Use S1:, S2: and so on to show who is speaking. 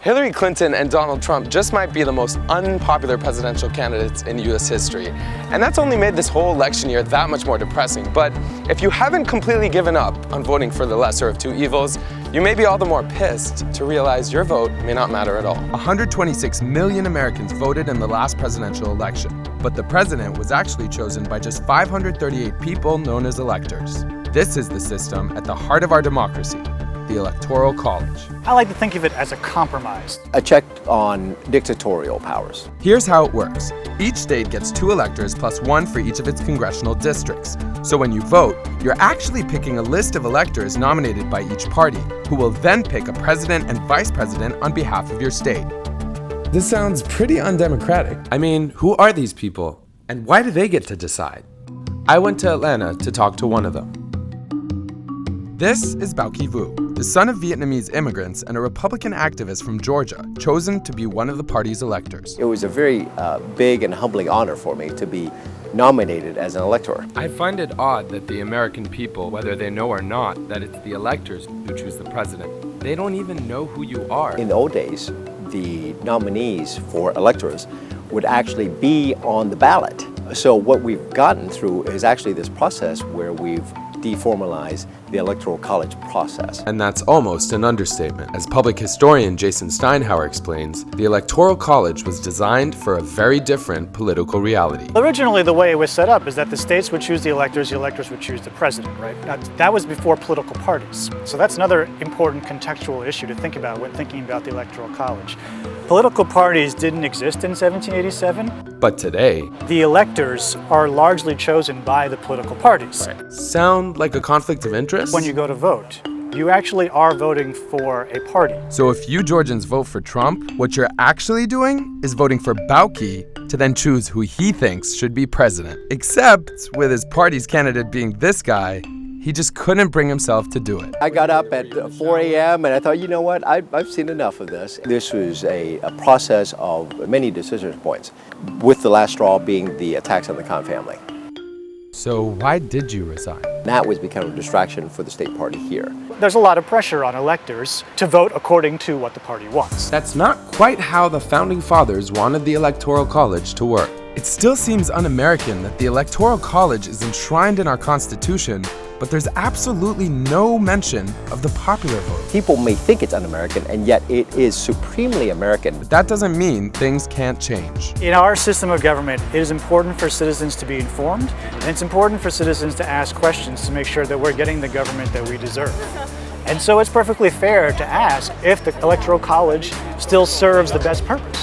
S1: Hillary Clinton and Donald Trump just might be the most unpopular presidential candidates in US history. And that's only made this whole election year that much more depressing. But if you haven't completely given up on voting for the lesser of two evils, you may be all the more pissed to realize your vote may not matter at all. 126 million Americans voted in the last presidential election, but the president was actually chosen by just 538 people known as electors. This is the system at the heart of our democracy, the Electoral College.
S2: I like to think of it as a compromise.
S3: A check on dictatorial powers.
S1: Here's how it works. Each state gets 2 electors plus 1 for each of its congressional districts. So when you vote, you're actually picking a list of electors nominated by each party, who will then pick a president and vice president on behalf of your state. This sounds pretty undemocratic. I mean, who are these people? And why do they get to decide? I went to Atlanta to talk to one of them. This is Bao Ki Vu, the son of Vietnamese immigrants and a Republican activist from Georgia, chosen to be one of the party's electors.
S3: It was a very big and humbling honor for me to be nominated as an elector.
S1: I find it odd that the American people, whether they know or not, that it's the electors who choose the president. They don't even know who you are.
S3: In the old days, the nominees for electors would actually be on the ballot. So what we've gotten through is actually this process where we've deformalized the Electoral College process.
S1: And that's almost an understatement. As public historian Jason Steinhauer explains, the Electoral College was designed for a very different political reality.
S2: Originally, the way it was set up is that the states would choose the electors would choose the president, right? That was before political parties. So that's another important contextual issue to think about when thinking about the Electoral College. Political parties didn't exist in 1787.
S1: But today,
S2: the electors are largely chosen by the political parties.
S1: Right. Sound like a conflict of interest?
S2: When you go to vote, you actually are voting for a party.
S1: So if you Georgians vote for Trump, what you're actually doing is voting for Bao Ki to then choose who he thinks should be president. Except with his party's candidate being this guy, he just couldn't bring himself to do it.
S3: I got up at 4 a.m. and I thought, you know what, I've seen enough of this. This was a process of many decision points, with the last straw being the attacks on the Khan family.
S1: So why did you resign?
S3: That was becoming a distraction for the state party here.
S2: There's a lot of pressure on electors to vote according to what the party wants.
S1: That's not quite how the founding fathers wanted the Electoral College to work. It still seems un-American that the Electoral College is enshrined in our Constitution, but there's absolutely no mention of the popular vote.
S3: People may think it's un-American, and yet it is supremely American.
S1: But that doesn't mean things can't change.
S2: In our system of government, it is important for citizens to be informed, and it's important for citizens to ask questions to make sure that we're getting the government that we deserve. And so it's perfectly fair to ask if the Electoral College still serves the best purpose.